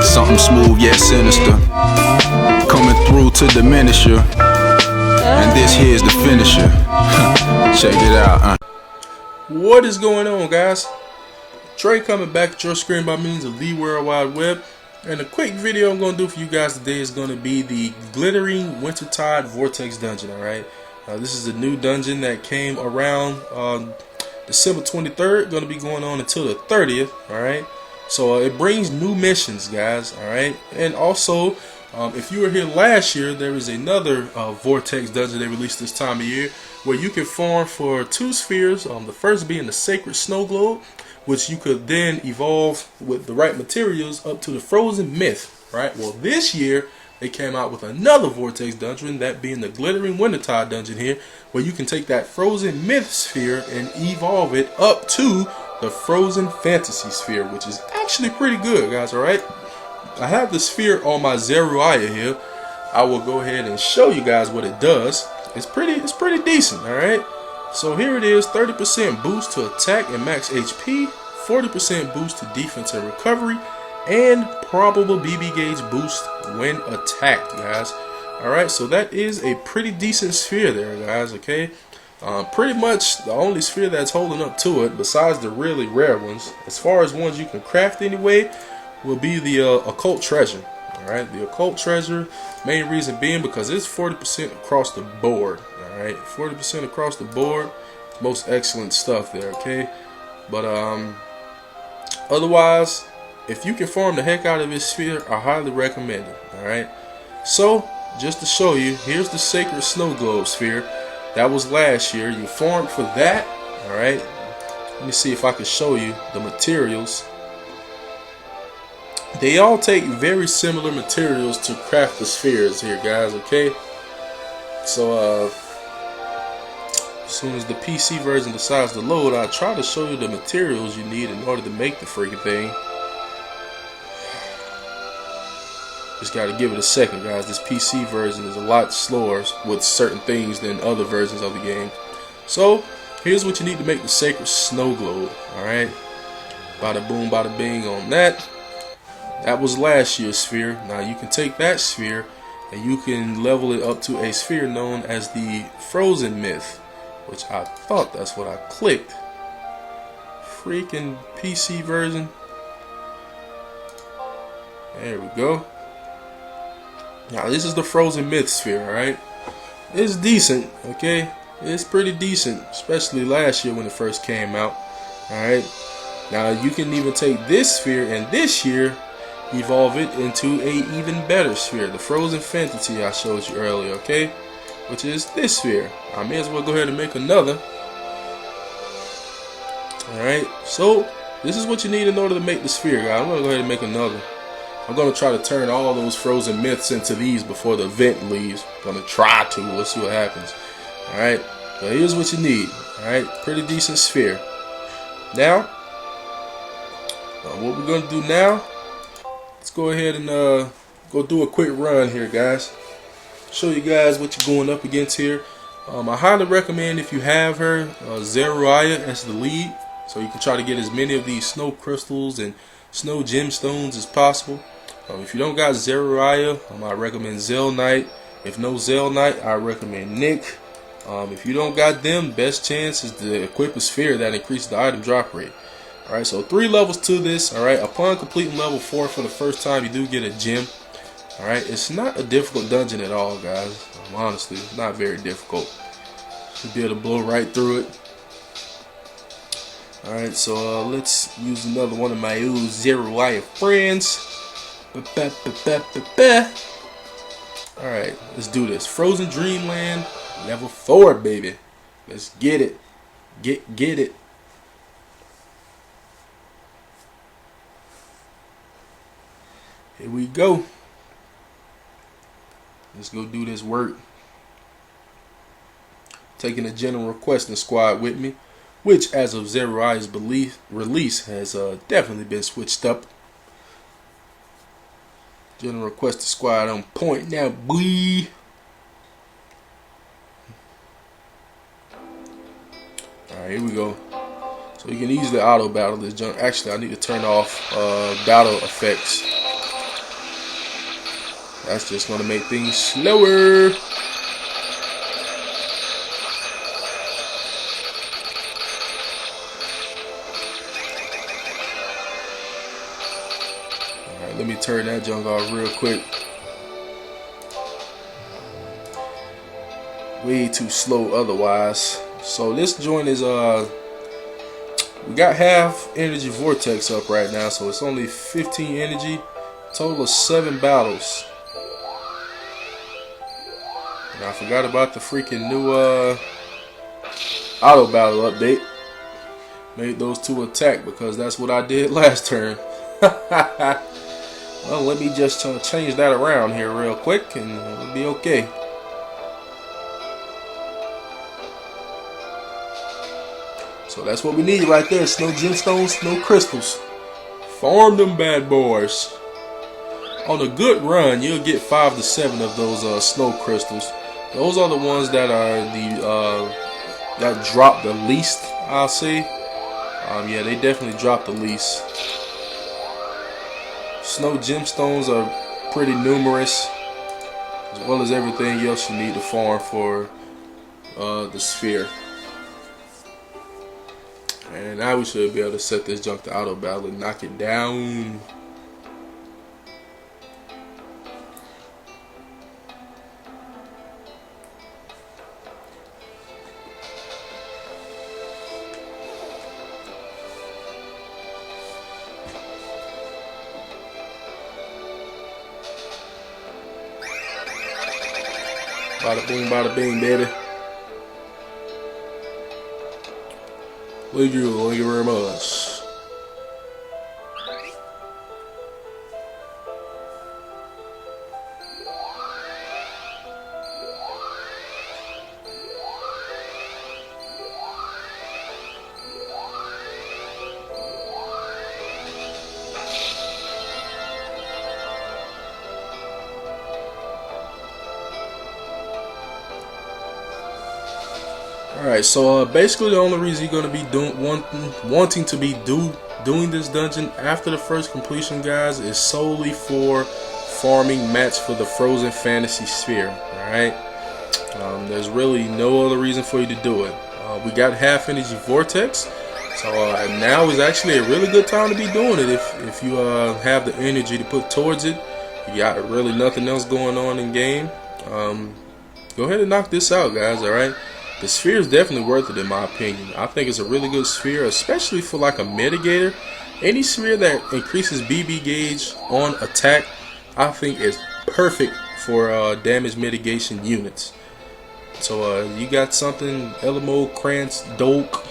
Something smooth yet sinister, coming through to diminish you. And this here's the finisher. Check it out. What is going on, guys? Trey coming back at your screen by means of the World Wide Web. And a quick video I'm going to do for you guys today is going to be the glittering Wintertide vortex dungeon. Alright, this is a new dungeon that came around December 23rd, going to be going on until the 30th. Alright, so it brings new missions, guys. Alright, and also if you were here last year, there is another vortex dungeon they released this time of year where you can farm for 2 spheres, the first being the sacred snow globe, which you could then evolve with the right materials up to the frozen myth. Right, well, this year they came out with another vortex dungeon, that being the glittering Wintertide dungeon here, where you can take that frozen myth sphere and evolve it up to the frozen fantasy sphere, which is actually pretty good, guys. Alright, I have the sphere on my Zeruiah here. I will go ahead and show you guys what it does. It's pretty decent. Alright, so here it is: 30% boost to attack and max HP, 40% boost to defense and recovery, and probable BB gauge boost when attacked, guys. Alright, so that is a pretty decent sphere there, guys. Okay, pretty much the only sphere that's holding up to it, besides the really rare ones, as far as ones you can craft anyway, will be the occult treasure. Alright, the occult treasure, main reason being because it's 40% across the board. Alright, 40% across the board, most excellent stuff there. Okay, but otherwise, if you can farm the heck out of this sphere, I highly recommend it. Alright, so just to show you, here's the sacred snow globe sphere. That was last year. You farmed for that. Alright, let me see if I can show you the materials. They all take very similar materials to craft the spheres here, guys. Okay, so as soon as the PC version decides to load, I'll try to show you the materials you need in order to make the freaking thing. Just gotta give it a second, guys. This PC version is a lot slower with certain things than other versions of the game. So here's what you need to make the sacred snow globe. Alright, bada boom, bada bing on that. That was last year's sphere. Now you can take that sphere and you can level it up to a sphere known as the frozen myth, which I thought that's what I clicked. Freaking PC version. There we go. Now this is the frozen myth sphere. Alright, it's decent. Okay, it's pretty decent, especially last year when it first came out. Alright, now you can even take this sphere and this year evolve it into a even better sphere, the frozen fantasy I showed you earlier. Okay, which is this sphere. I may as well go ahead and make another. Alright, so this is what you need in order to make the sphere, guys. I'm gonna go ahead and make another. I'm gonna try to turn all those frozen myths into these before the event leaves. I'm gonna try to. We'll see what happens. Alright, so here's what you need. Alright, pretty decent sphere. Now, what we're gonna do now, let's go ahead and go do a quick run here, guys. Show you guys what you're going up against here. I highly recommend, if you have her, Zeruiah as the lead, so you can try to get as many of these snow crystals and snow gemstones as possible. If you don't got Zeruiah, I recommend Zel Knight. If no Zel Knight, I recommend Nick. If you don't got them, best chance is to equip a sphere that increases the item drop rate. Alright, so 3 levels to this. Alright, upon completing level 4 for the first time, you do get a gem. Alright, it's not a difficult dungeon at all, guys. Honestly, it's not very difficult. You'll be able to blow right through it. Alright, so let's use another one of my old Zeruiah friends. Alright, let's do this. Frozen Dreamland, level 4, baby. Let's get it. Get it. Here we go. Let's go do this work. Taking a general requesting squad with me, which as of Zeruiah's release has definitely been switched up. General requested squad on point now, boy. Alright, here we go. So you can easily auto battle this junk. Actually, I need to turn off battle effects. That's just going to make things slower. Alright, let me turn that junk off real quick. Way too slow otherwise. So this joint is we got half energy vortex up right now, so it's only 15 energy, total of 7 battles. And I forgot about the freaking new auto battle update. Made those 2 attack because that's what I did last turn. Well, let me just change that around here real quick and it'll be okay. So that's what we need right there. Snow gemstones, snow crystals. Farm them bad boys. On a good run, you'll get 5 to 7 of those snow crystals. Those are the ones that are the that drop the least, I'll say. Yeah, they definitely drop the least. Snow gemstones are pretty numerous, as well as everything else you need to farm for the sphere. And now we should be able to set this junk to auto battle and knock it down. Bada bing, baby. Thank you very much. Alright, so basically the only reason you're going to be wanting to be doing this dungeon after the first completion, guys, is solely for farming mats for the Frozen Fantasy Sphere. Alright, there's really no other reason for you to do it. We got half energy vortex, so now is actually a really good time to be doing it if you have the energy to put towards it. You got really nothing else going on in game. Go ahead and knock this out, guys. Alright, the sphere is definitely worth it in my opinion. I think it's a really good sphere, especially for like a mitigator. Any sphere that increases BB gauge on attack, I think is perfect for damage mitigation units. So you got something, Elmo, Krantz, Dolk,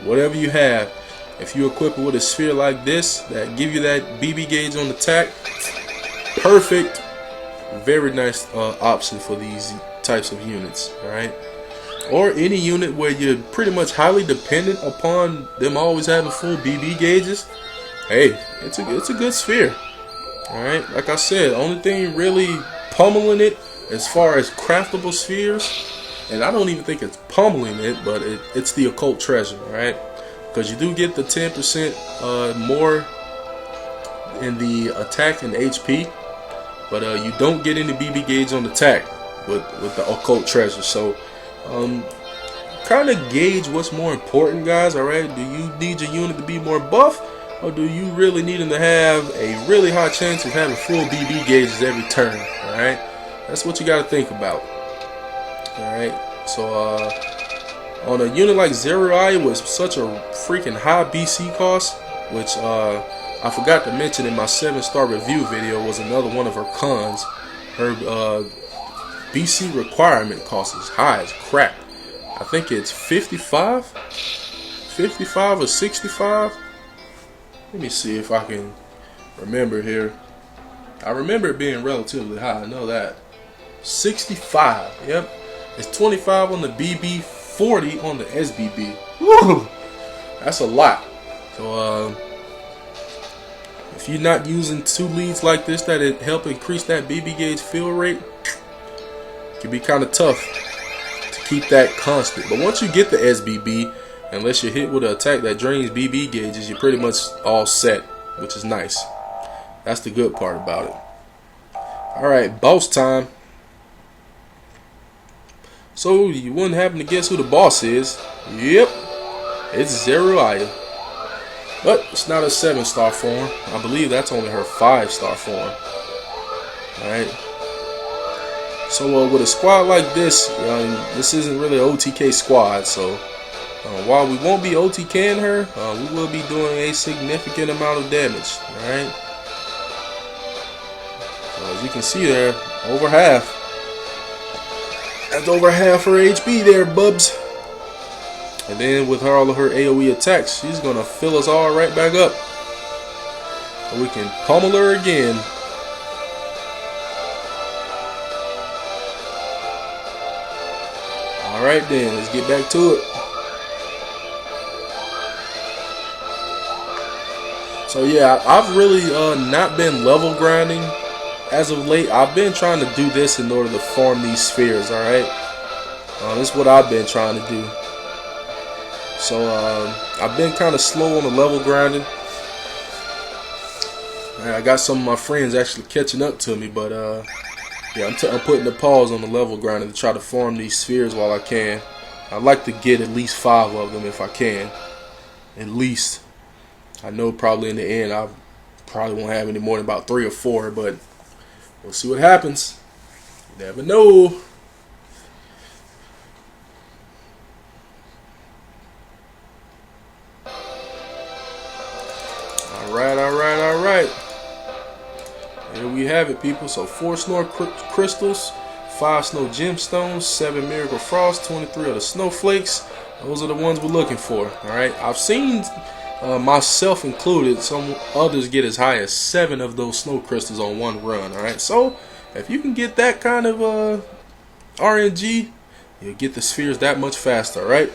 whatever you have. If you equip it with a sphere like this that give you that BB gauge on attack, perfect, very nice option for these types of units. Alright, or any unit where you're pretty much highly dependent upon them always having full BB gauges. Hey, it's a good sphere. Alright, like I said, only thing really pummeling it as far as craftable spheres, and I don't even think it's pummeling it, but it's the occult treasure. Alright, because you do get the 10% more in the attack and HP, but you don't get any BB gauge on attack with the occult treasure. So kind of gauge what's more important, guys. Alright, do you need your unit to be more buff, or do you really need them to have a really high chance of having full BB gauges every turn? Alright, that's what you got to think about. Alright, so on a unit like Zerai with such a freaking high BC cost, which I forgot to mention in my 7-star review video, was another one of her cons. Her BC requirement cost is high as crap. I think it's 55 or 65. Let me see if I can remember here. I remember it being relatively high, I know that. 65, yep. It's 25 on the BB, 40 on the SBB. Woo! That's a lot. So if you're not using 2 leads like this that it help increase that BB gauge fill rate, it can be kind of tough to keep that constant. But once you get the SBB, unless you're hit with an attack that drains BB gauges, you're pretty much all set, which is nice. That's the good part about it. Alright, boss time. So, you wouldn't happen to guess who the boss is? Yep, it's Zeruiah. But it's not a 7-star form. I believe that's only her 5-star form. Alright. So with a squad like this, this isn't really an OTK squad. So while we won't be OTKing her, we will be doing a significant amount of damage. Alright. So as you can see there, over half. That's over half her HP there, bubs. And then with all of her AoE attacks, she's gonna fill us all right back up. So we can pummel her again. Alright then, let's get back to it. So yeah, I've really not been level grinding as of late. I've been trying to do this in order to farm these spheres, alright? This is what I've been trying to do. So I've been kind of slow on the level grinding. I got some of my friends actually catching up to me, but yeah, I'm putting the pause on the level grinding to try to farm these spheres while I can. I'd like to get at least 5 of them if I can. At least. I know probably in the end I probably won't have any more than about 3 or 4, but we'll see what happens. You never know. Alright. Here we have it, people. So 4 snow crystals, 5 snow gemstones, 7 miracle frost, 23 of the snowflakes. Those are the ones we're looking for. Alright. I've seen, myself included, some others get as high as 7 of those snow crystals on one run. Alright. So if you can get that kind of RNG, you'll get the spheres that much faster. Alright.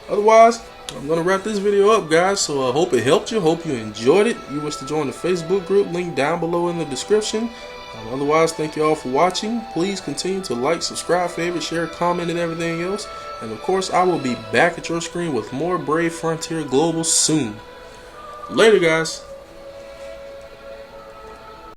Otherwise, I'm going to wrap this video up, guys, so I hope it helped you. Hope you enjoyed it. If you wish to join the Facebook group, link down below in the description. Otherwise, thank you all for watching. Please continue to like, subscribe, favorite, share, comment, and everything else. And of course, I will be back at your screen with more Brave Frontier Global soon. Later, guys.